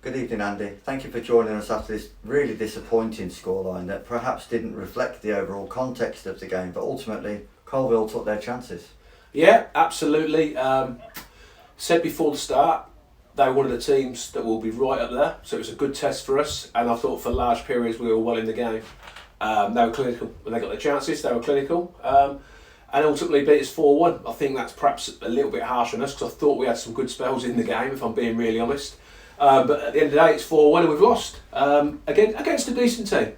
Good evening, Andy. Thank you for joining us after this really disappointing scoreline that perhaps didn't reflect the overall context of the game, but ultimately Coalville took their chances. Yeah, absolutely. Said before the start, they were one of the teams that will be right up there, so it was a good test for us, and I thought for large periods we were well in the game. They were clinical when they got their chances, they were clinical, and ultimately beat us 4-1. I think that's perhaps a little bit harsh on us because I thought we had some good spells in the game, if I'm being really honest. But at the end of the day, it's 4-1 and we've lost against a decent team.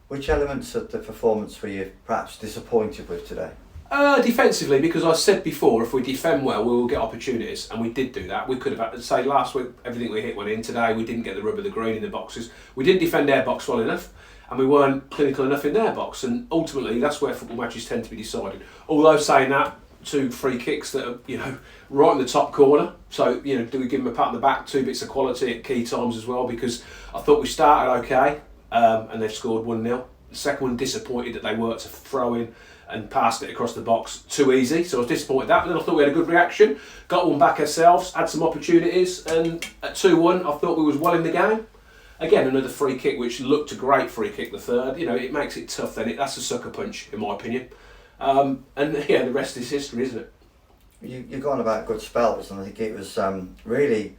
Which elements of the performance were you perhaps disappointed with today? Defensively, because I said before, if we defend well, we will get opportunities, and we did do that. We could have had to say last week everything we hit went in. Today we didn't get the rub of the green in the boxes. We didn't defend their box well enough, and we weren't clinical enough in their box. And ultimately, that's where football matches tend to be decided. Although saying that, 2 free kicks that are right in the top corner. So do we give them a pat on the back? 2 bits of quality at key times as well, because I thought we started okay, and they've scored 1-0. The second one, disappointed that they worked a throw in and passed it across the box too easy, so I was disappointed at that. But then I thought we had a good reaction, got one back ourselves, had some opportunities, and at 2-1 I thought we was well in the game. Again, another free kick which looked a great free kick, the third. It makes it tough then. That's a sucker punch in my opinion. And the rest is history, isn't it? You're going about good spells, and I think it was really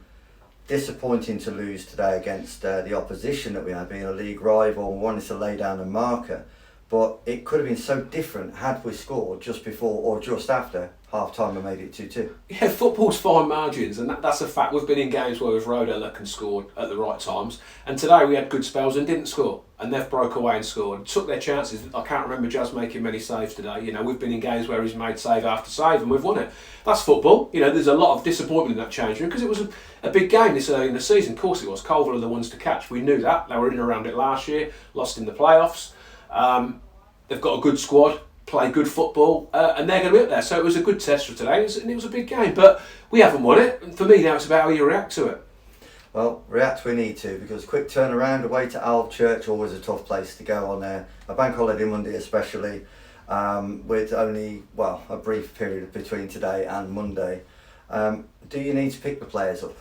disappointing to lose today against the opposition that we had, being a league rival and wanted to lay down a marker. But it could have been so different had we scored just before or just after half time and made it 2-2. Yeah, football's fine margins, and that's a fact. We've been in games where we've rode our luck and scored at the right times, and today we had good spells and didn't score, and they've broke away and scored, took their chances. I can't remember Jazz making many saves today. We've been in games where he's made save after save and we've won it. That's football. There's a lot of disappointment in that change room because it was a big game this early in the season. Of course it was. Coalville are the ones to catch. We knew that. They were in and around it last year, lost in the playoffs. They've got a good squad, play good football, and they're going to be up there. So it was a good test for today, and it was a big game. But we haven't won it, and for me now it's about how you react to it. Well, react we need to, because quick turnaround away to Church, always a tough place to go on there. A bank holiday Monday especially, with only, a brief period between today and Monday. Do you need to pick the players up?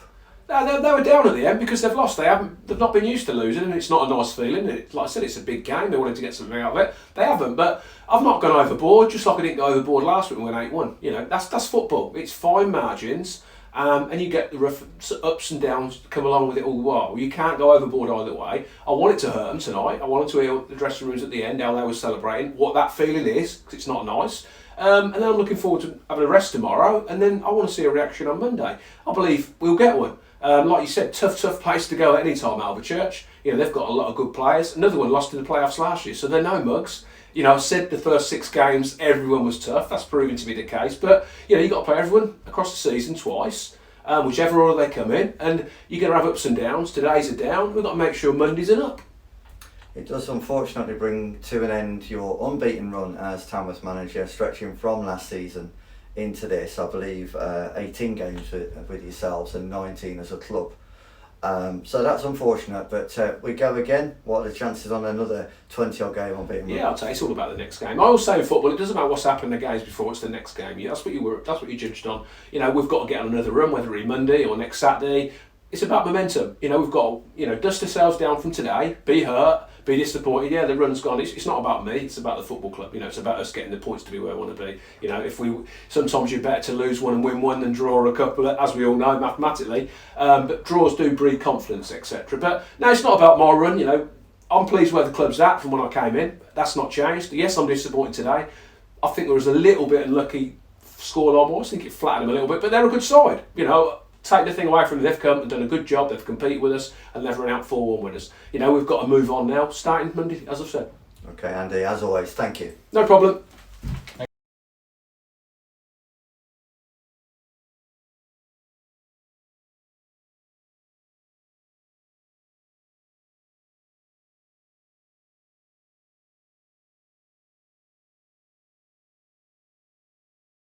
No, they were down at the end because they've lost. They've not been used to losing, and it's not a nice feeling. Like I said, it's a big game. They wanted to get something out of it. They haven't, but I've not gone overboard. Just like I didn't go overboard last week when we went 8-1. That's football. It's fine margins, and you get the rough ups and downs come along with it all the while. You can't go overboard either way. I want it to hurt them tonight. I wanted to hear the dressing rooms at the end how they were celebrating, what that feeling is, because it's not nice. And then I'm looking forward to having a rest tomorrow, and then I want to see a reaction on Monday. I believe we'll get one. Like you said, tough place to go at any time, Albert Church. They've got a lot of good players. Another one lost in the playoffs last year, so they're no mugs. I said the first 6 games everyone was tough. That's proving to be the case. But you've got to play everyone across the season twice, whichever order they come in, and you're going to have ups and downs. Today's a down. We've got to make sure Monday's an up. It does unfortunately bring to an end your unbeaten run as Tamworth manager, stretching from last season into this, I believe 18 games with yourselves and 19 as a club. So that's unfortunate, but we go again. What are the chances on another 20-odd game on beating? Yeah, I'll tell you, it's all about the next game. I always say in football, it doesn't matter what's happened in the games before, it's the next game. That's what you judged on. We've got to get on another run, whether it be Monday or next Saturday. It's about momentum. We've got to, dust ourselves down from today, be hurt, be disappointed. Yeah, the run's gone. It's not about me. It's about the football club. It's about us getting the points to be where we want to be. Sometimes you're better to lose one and win one than draw a couple, as we all know mathematically. But draws do breed confidence, etc. But no, it's not about my run. I'm pleased where the club's at from when I came in. That's not changed. Yes, I'm disappointed today. I think there was a little bit unlucky scoreline-wise. I think it flattened them a little bit, but they're a good side. Take the thing away from them, they've come and done a good job, they've competed with us and they've run out 4-1 with us. We've got to move on now, starting Monday, as I've said. Okay, Andy, as always, thank you. No problem.